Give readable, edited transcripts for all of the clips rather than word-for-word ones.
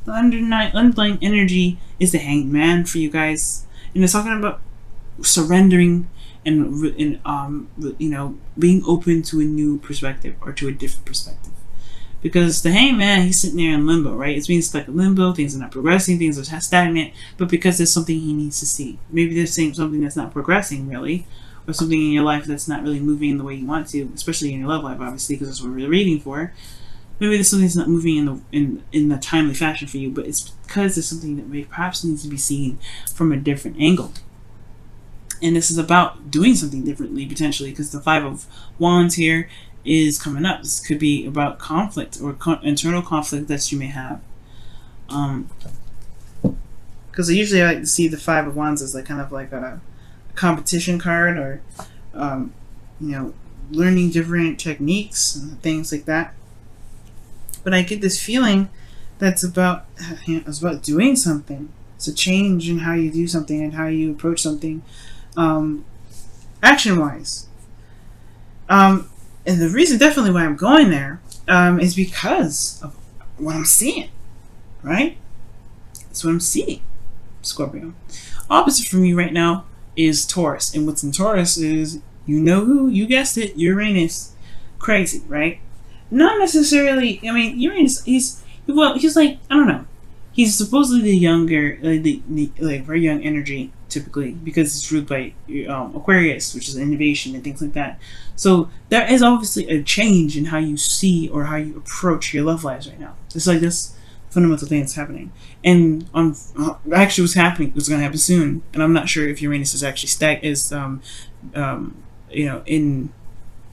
The underlying energy is the Hanged Man for you guys, and it's talking about surrendering and being open to a new perspective or to a different perspective. Because the Hanged Man, he's sitting there in limbo, right? It's being stuck in limbo. Things are not progressing. Things are stagnant. But because there's something he needs to see. Maybe there's something that's not progressing really, or something in your life that's not really moving in the way you want to, especially in your love life, obviously, because that's what we're reading for. Maybe there's something that's not moving in a timely fashion for you, but it's because there's something that perhaps needs to be seen from a different angle. And this is about doing something differently, potentially, because the Five of Wands here is coming up. This could be about conflict or internal conflict that you may have. Because I usually like to see the Five of Wands as like kind of like a competition card, or learning different techniques and things like that. But I get this feeling that's about doing something. It's a change in how you do something and how you approach something, action-wise. And the reason definitely why I'm going there is because of what I'm seeing, right? That's what I'm seeing, Scorpio. Opposite from you right now is Taurus. And what's in Taurus is, you know who? You guessed it, Uranus. Crazy, right? Not necessarily, I mean, Uranus, he's like, I don't know. He's supposedly the younger, like very young energy, typically, because it's ruled by Aquarius, which is innovation and things like that. So there is obviously a change in how you see or how you approach your love lives right now. It's like this fundamental thing that's happening, and actually what's happening, what's going to happen soon. And I'm not sure if Uranus is actually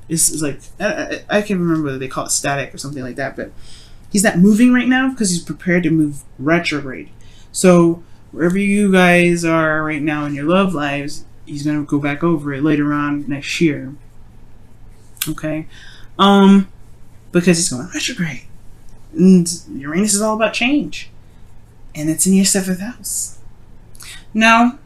this is like I can't remember whether they call it static or something like that, but he's not moving right now because he's prepared to move retrograde. So wherever you guys are right now in your love lives, he's going to go back over it later on next year. Okay? Because he's going retrograde. And Uranus is all about change. And it's in your 7th house. Now,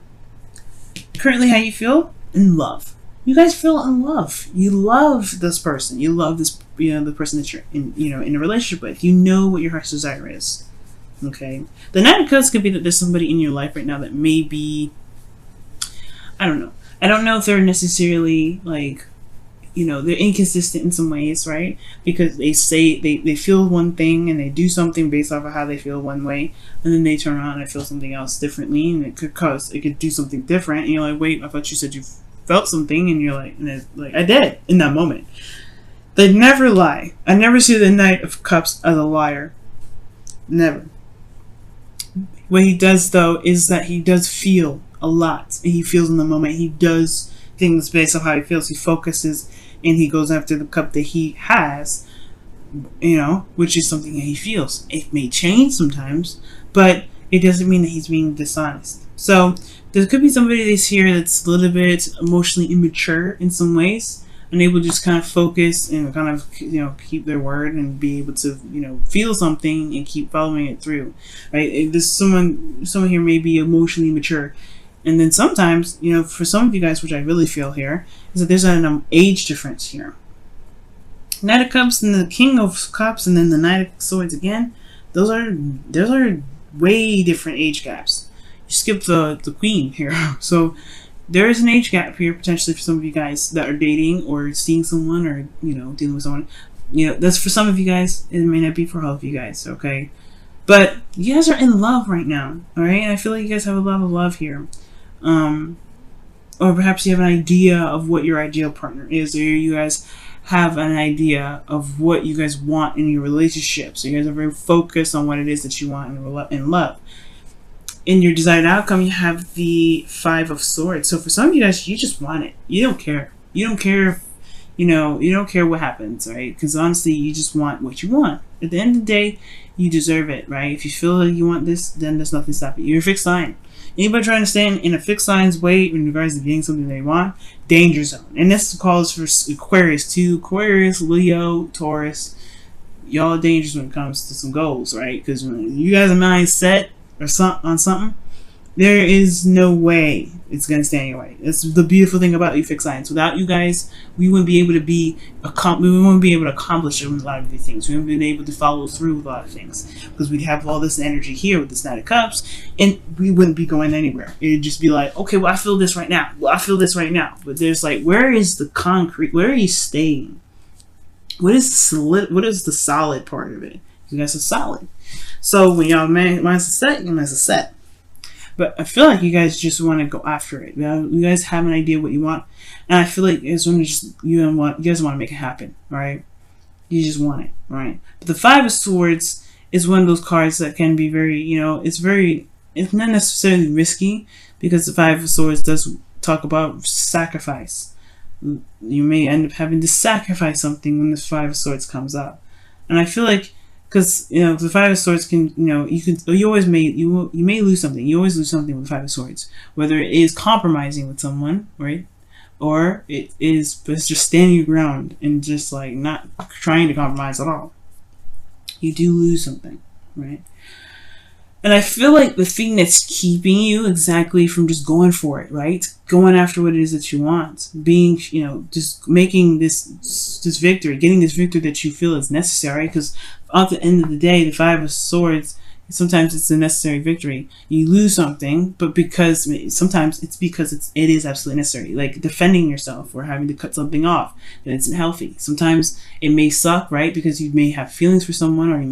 currently how you feel? In love. You guys feel in love. You love this person. You love this, the person that you're in a relationship with. You know what your heart's desire is. Okay? The Knight of Cups could be that there's somebody in your life right now that may be, I don't know. I don't know if they're necessarily like, they're inconsistent in some ways, right? Because they say they feel one thing and they do something based off of how they feel one way, and then they turn around and feel something else differently, and it could do something different, and you're like, wait, I thought you said you felt something, and you're like, I did in that moment. They never lie. I never see the Knight of Cups as a liar. Never. What he does though is that he does feel a lot, and he feels in the moment. He does things based on how he feels. He focuses and he goes after the cup that he has, which is something that he feels. It may change sometimes, but it doesn't mean that he's being dishonest. So there could be somebody that's here that's a little bit emotionally immature in some ways, unable to just kind of focus and kind of keep their word and be able to feel something and keep following it through. Right? There's someone here may be emotionally mature. And then sometimes, for some of you guys, which I really feel here, is that there's an age difference here. Knight of Cups and the King of Cups and then the Knight of Swords again, those are way different age gaps. You skip the Queen here. So there is an age gap here potentially for some of you guys that are dating or seeing someone or, dealing with someone. That's for some of you guys. It may not be for all of you guys, okay? But you guys are in love right now, all right? And I feel like you guys have a lot of love here. Or perhaps you have an idea of what your ideal partner is, or you guys have an idea of what you guys want in your relationship. So you guys are very focused on what it is that you want in love. In your desired outcome, you have the Five of Swords. So for some of you guys, you just want it. You don't care. You don't care if, you don't care what happens, right? Because honestly, you just want what you want. At the end of the day, you deserve it, right? If you feel like you want this, then there's nothing stopping you. You're a fixed sign. Anybody trying to stand in a fixed sign's way in regards to getting something they want, danger zone. And this calls for Aquarius too. Aquarius, Leo, Taurus, y'all are dangerous when it comes to some goals, right? Because when you guys are mind set or on something, There is no way it's gonna stand your way. It's the beautiful thing about you fixed signs. Without you guys, we wouldn't be able to accomplish a lot of these things. We wouldn't be able to follow through with a lot of things because we'd have all this energy here with this Knight of Cups, and we wouldn't be going anywhere. It'd just be like, okay, well, I feel this right now. Well, I feel this right now. But there's like, where is the concrete? Where are you staying? What is the solid? What is the solid part of it? You guys are solid. So when y'all mind's set, your mind's set. But I feel like you guys just want to go after it. You guys have an idea what you want, and I feel like it's when you guys want to make it happen, right? You just want it, right? But the Five of Swords is one of those cards that can be very, it's not necessarily risky because the Five of Swords does talk about sacrifice. You may end up having to sacrifice something when the Five of Swords comes up, and I feel like. Because the Five of Swords can, you may lose something. You always lose something with the Five of Swords, whether it is compromising with someone, right, or it's just standing your ground and just like not trying to compromise at all. You do lose something, right? And I feel like the thing that's keeping you exactly from just going for it, right? Going after what it is that you want, being, just making this victory, getting this victory that you feel is necessary. Because at the end of the day, the Five of Swords, sometimes it's a necessary victory. You lose something, but sometimes it's because it is absolutely necessary. Like defending yourself or having to cut something off that isn't healthy. Sometimes it may suck, right? Because you may have feelings for someone, or you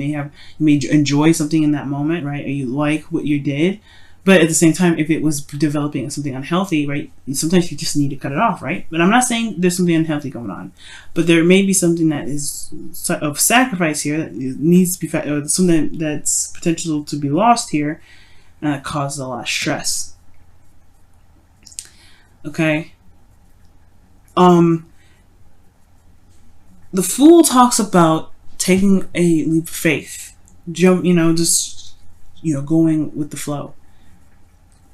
may enjoy something in that moment, right? Or you like what you did. But at the same time, if it was developing something unhealthy, right, sometimes you just need to cut it off, right? But I'm not saying there's something unhealthy going on. But there may be something that is of sacrifice here that needs to be, or something that's potential to be lost here, and that causes a lot of stress. Okay? The Fool talks about taking a leap of faith. Going with the flow.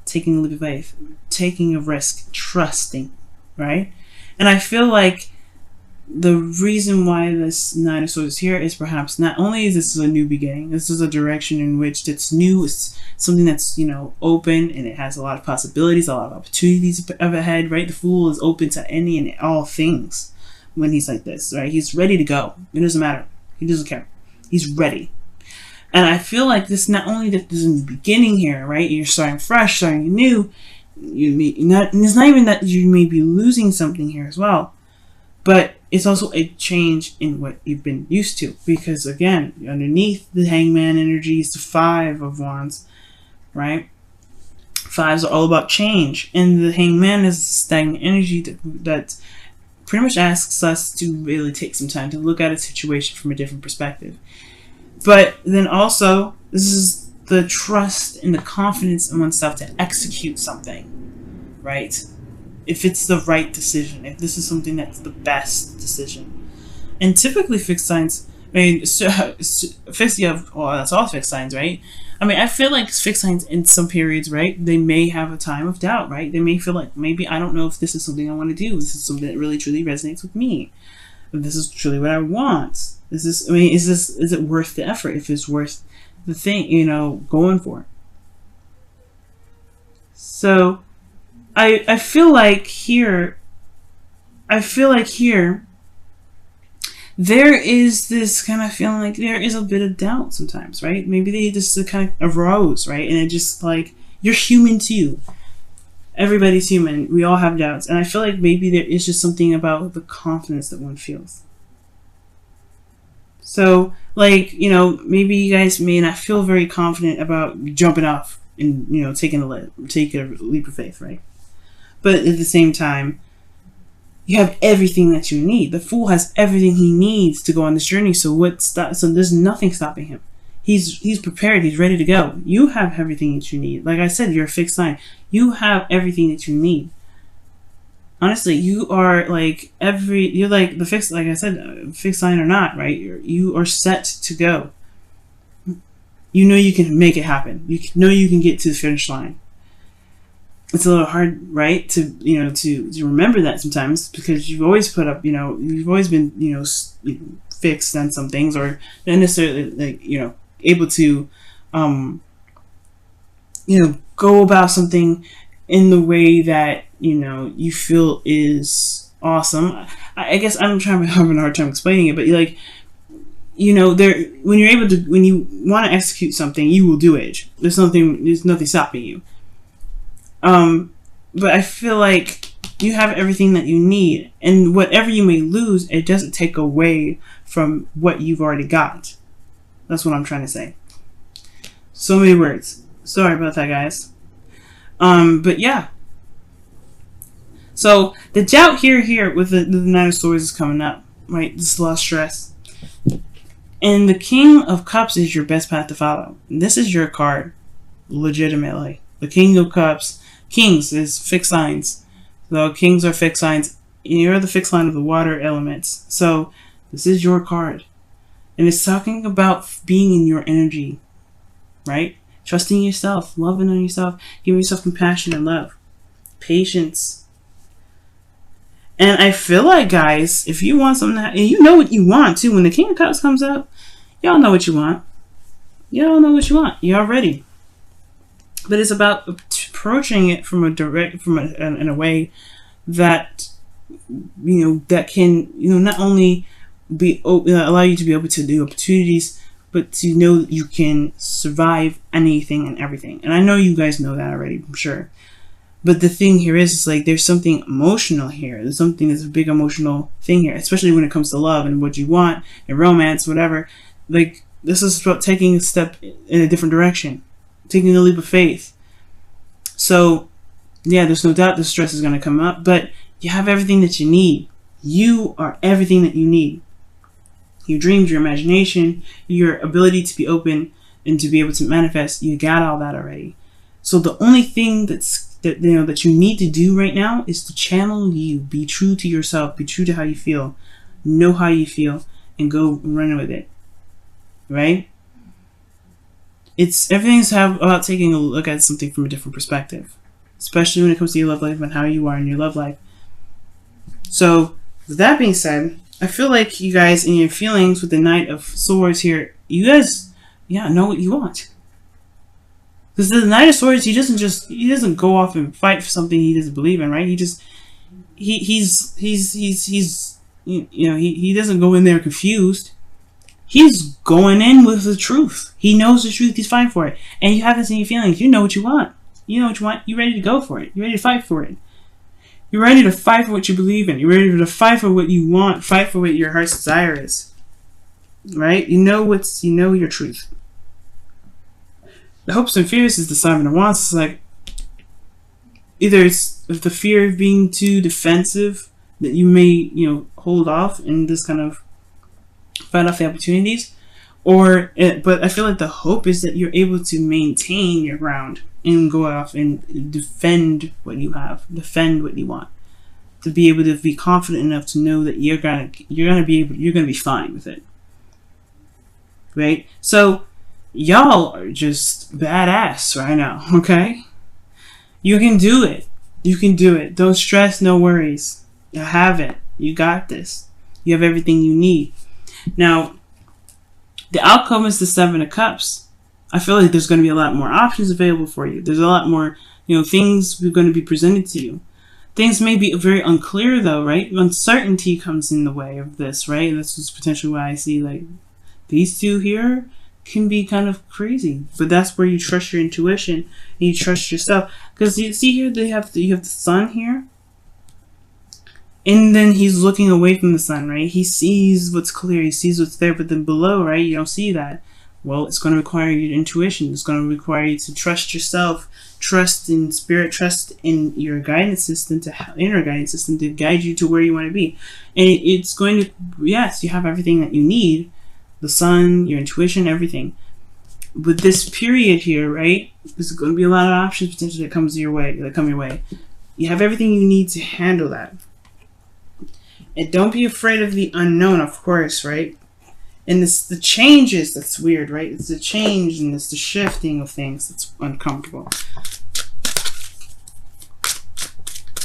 Taking a leap of faith, taking a risk, trusting, right? And I feel like the reason why this Nine of Swords is here is perhaps not only is this a new beginning, this is a direction in which it's new, it's something that's, open, and it has a lot of possibilities, a lot of opportunities up ahead, right? The Fool is open to any and all things when he's like this, right? He's ready to go. It doesn't matter. He doesn't care. He's ready. And I feel like this not only that there's a new beginning here, right? You're starting fresh, starting new. It's not even that you may be losing something here as well, but it's also a change in what you've been used to. Because again, underneath the Hangman energy is the Five of Wands, right? Fives are all about change, and the Hangman is stagnant energy that pretty much asks us to really take some time to look at a situation from a different perspective. But then also, this is the trust and the confidence in oneself to execute something, right? If it's the right decision, if this is something that's the best decision. And typically fixed signs, that's all fixed signs, right? I feel like fixed signs in some periods, right? They may have a time of doubt, right? They may feel like, maybe I don't know if this is something I want to do. This is something that really truly resonates with me. If this is truly what I want. Is it worth the effort? If it's worth the thing, going for it. So I feel like here there is this kind of feeling like there is a bit of doubt sometimes, right? Maybe they just kind of arose, right? And it just like, you're human too. Everybody's human. We all have doubts. And I feel like maybe there is just something about the confidence that one feels. So, maybe you guys may not feel very confident about jumping off and, taking a leap of faith, right? But at the same time, you have everything that you need. The Fool has everything he needs to go on this journey. So there's nothing stopping him. He's prepared. He's ready to go. You have everything that you need. Like I said, you're a fixed sign. You have everything that you need. Honestly, you are you're like the fixed, like I said, fixed sign or not, right? You are set to go. You can make it happen. You can get to the finish line. It's a little hard, right? To remember that sometimes, because you've always put up, you've always been, fixed on some things, or not necessarily able to, go about something in the way that, you know, you feel is awesome. I guess I'm having a hard time explaining it, but like, you know, when you want to execute something, you will do it. There's nothing stopping you. But I feel like you have everything that you need, and whatever you may lose, it doesn't take away from what you've already got. That's what I'm trying to say. So many words. Sorry about that, guys. But yeah. So the doubt here with the Nine of Swords is coming up, right? This lost stress. And the King of Cups is your best path to follow. This is your card, legitimately. The King of Cups. Kings is fixed signs. So kings are fixed signs. You're the fixed line of the water elements. So this is your card. And it's talking about being in your energy, right? Trusting yourself, loving on yourself, giving yourself compassion and love, patience. And I feel like, guys, if you want something, and you know what you want too, when the King of Cups comes up, y'all know what you want. Y'all know what you want. Y'all ready. But it's about approaching it in a way that, you know, that can, you know, not only allow you to be able to do opportunities, but to know that you can survive anything and everything. And I know you guys know that already, I'm sure. But the thing here is like there's something emotional here. There's something that's a big emotional thing here, especially when it comes to love and what you want and romance, whatever. Like, this is about taking a step in a different direction, taking a leap of faith. So, yeah, there's no doubt the stress is going to come up, but you have everything that you need. You are everything that you need. Your dreams, your imagination, your ability to be open and to be able to manifest, you got all that already. So the only thing that you need to do right now is to channel you, be true to yourself, be true to how you feel, know how you feel, and go run with it. Right? Everything's about taking a look at something from a different perspective, especially when it comes to your love life and how you are in your love life. So, with that being said, I feel like you guys in your feelings with the Knight of Swords here, you guys, know what you want. Because the Knight of Swords, he doesn't go off and fight for something he doesn't believe in, right? He doesn't go in there confused. He's going in with the truth. He knows the truth. He's fighting for it. And you have this in your feelings. You know what you want. You know what you want. You're ready to go for it. You're ready to fight for it. You're ready to fight for what you believe in. You're ready to fight for what you want. Fight for what your heart's desire is. Right? You know your truth. The hopes and fears is the Seven of Wands. It's like, either it's the fear of being too defensive that you may, hold off and just kind of fight off the opportunities, but I feel like the hope is that you're able to maintain your ground and go off and defend what you have, defend what you want, to be able to be confident enough to know that you're gonna be fine with it, right? So y'all are just badass right now, okay? You can do it. You can do it. Don't stress, no worries. You have it. You got this. You have everything you need. Now, the outcome is the Seven of Cups. I feel like there's going to be a lot more options available for you. There's a lot more, things are going to be presented to you. Things may be very unclear, though, right? Uncertainty comes in the way of this, right? This is potentially why I see, like, these two here can be kind of crazy. But that's where you trust your intuition and you trust yourself. Because you see here, you have the sun here. And then he's looking away from the sun, right? He sees what's clear. He sees what's there. But then below, right, you don't see that. Well, it's going to require your intuition. It's going to require you to trust yourself, trust in spirit, trust in your guidance system, inner guidance system to guide you to where you want to be. And it's going to, yes, you have everything that you need. The sun, your intuition, everything. But this period here, right, there's going to be a lot of options potentially that come your way. You have everything you need to handle that. And don't be afraid of the unknown, of course, right? And it's the changes that's weird, right? It's the change and it's the shifting of things that's uncomfortable.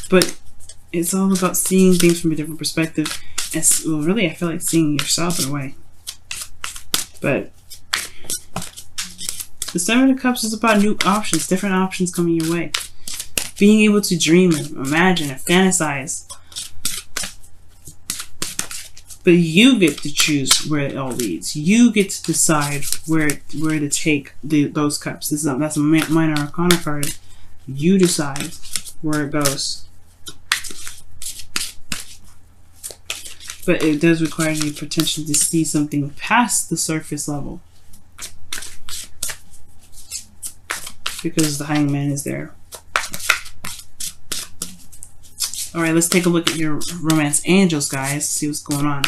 But it's all about seeing things from a different perspective. Well, really, I feel like seeing yourself in a way. But The Seven of Cups is about new options, different options coming your way. Being able to dream and imagine and fantasize. But you get to choose where it all leads. You get to decide where to take those cups. That's a minor arcana card. You decide where it goes. But it does require the potential to see something past the surface level. Because the Hangman is there. Alright, let's take a look at your romance angels, guys. See what's going on.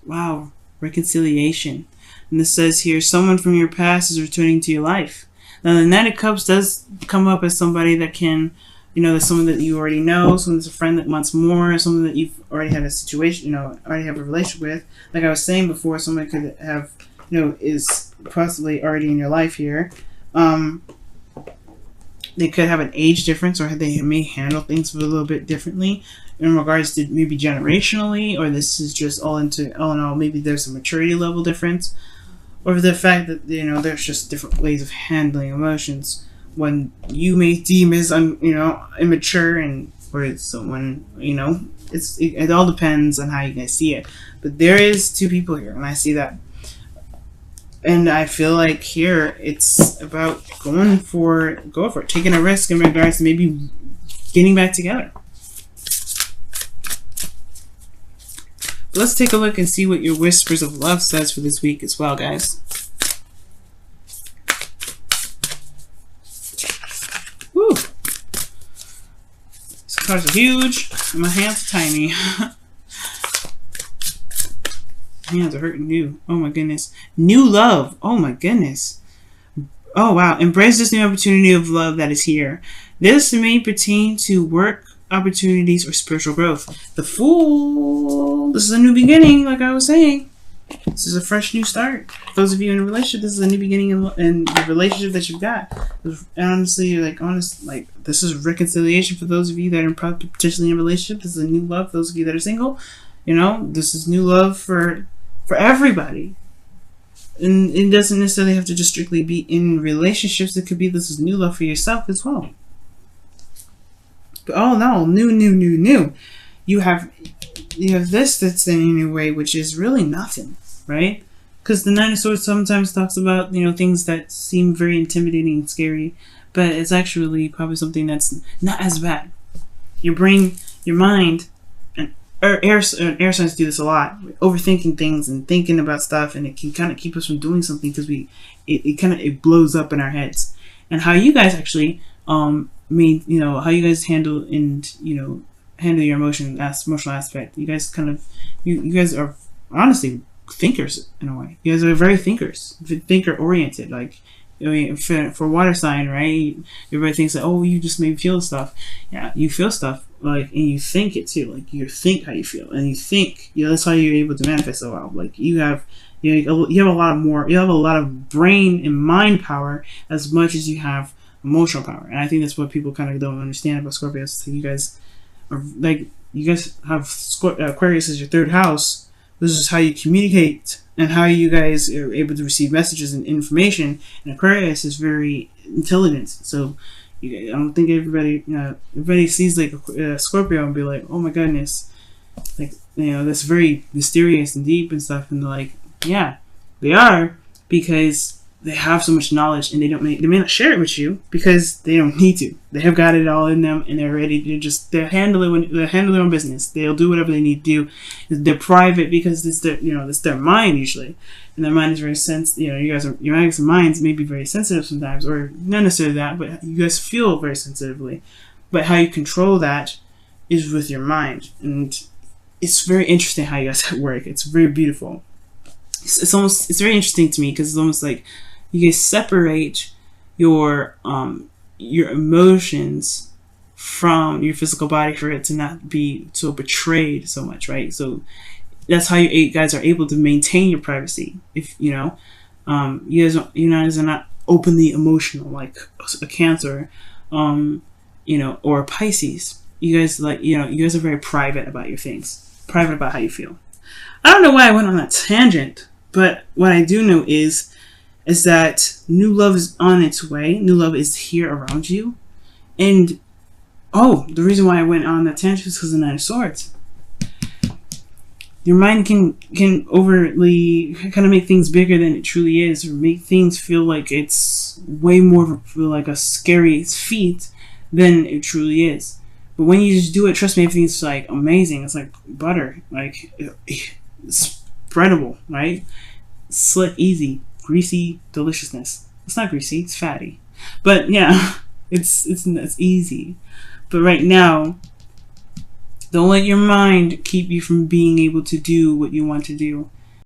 Wow, reconciliation. And this says here, someone from your past is returning to your life. Now, the Knight of Cups does come up as somebody that can, you know, that's someone that you already know, someone that's a friend that wants more, someone that you've already had a situation, you know, already have a relationship with. Like I was saying before, somebody could have, you know, is possibly already in your life here. They could have an age difference, or they may handle things a little bit differently in regards to maybe generationally, or this is just all in all, maybe there's a maturity level difference, or the fact that, you know, there's just different ways of handling emotions. When you may deem as you know, immature, and or someone, you know, it all depends on how you guys see it. But there is two people here, and I see that. And I feel like here it's about go for it, taking a risk in regards to maybe getting back together. But let's take a look and see what your Whispers of Love says for this week as well, guys. Woo! These cards are huge, and my hands are tiny. Hands are hurting new. Oh my goodness. New love. Oh my goodness. Oh wow. Embrace this new opportunity of love that is here. This may pertain to work opportunities or spiritual growth. The Fool. This is a new beginning, like I was saying. This is a fresh new start. For those of you in a relationship, this is a new beginning in the relationship that you've got. And honestly, this is reconciliation for those of you that are potentially in a relationship. This is a new love for those of you that are single. You know, this is new love for everybody. And it doesn't necessarily have to just strictly be in relationships. It could be this is new love for yourself as well. But oh no, new. You have this that's in your way, which is really nothing, right? Because the Nine of Swords sometimes talks about, you know, things that seem very intimidating and scary, but it's actually probably something that's not as bad. Your brain, your mind, air signs do this a lot, overthinking things and thinking about stuff, and it can kind of keep us from doing something because it blows up in our heads. And how you guys actually how you guys handle your emotional aspect. You guys you guys are honestly thinkers in a way. You guys are very thinker oriented. Like, I mean, for water sign, right? Everybody thinks that, oh, you just maybe feel stuff. Yeah, you feel stuff, like, and you think it too. Like, you think how you feel, and you think, that's how you're able to manifest so well. Like, you have a lot of brain and mind power as much as you have emotional power. And I think that's what people kind of don't understand about Scorpios. So you guys have Aquarius as your third house. This is how you communicate and how you guys are able to receive messages and information. And Aquarius is very intelligent. So I don't think everybody sees like a Scorpio and be like, oh my goodness, like, that's very mysterious and deep and stuff. And they're like, yeah, they are, because they have so much knowledge, and they may not share it with you because they don't need to. They have got it all in them, and they're ready to they're handling their own business. They'll do whatever they need to do. They're private because it's their mind usually, and their mind is very sensitive. Your guys' minds may be very sensitive sometimes, or not necessarily that, but you guys feel very sensitively. But how you control that is with your mind, and it's very interesting how you guys work. It's very beautiful. It's very interesting to me because it's almost like you guys separate your emotions from your physical body for it to not be so betrayed so much, right? So that's how you guys are able to maintain your privacy. If you guys are not openly emotional like a Cancer, or a Pisces. You guys you guys are very private about your things, private about how you feel. I don't know why I went on that tangent, But what I do know is that new love is on its way. New love is here around you. And, oh, the reason why I went on that tangent is because of the Nine of Swords. Your mind can overtly kind of make things bigger than it truly is, or make things feel like it's way more like a scary feat than it truly is. But when you just do it, trust me, everything's like amazing. It's like butter, like it's spreadable, right? Slick, easy, greasy deliciousness. It's not greasy, it's fatty, but yeah, it's easy. But right now, don't let your mind keep you from being able to do what you want to do.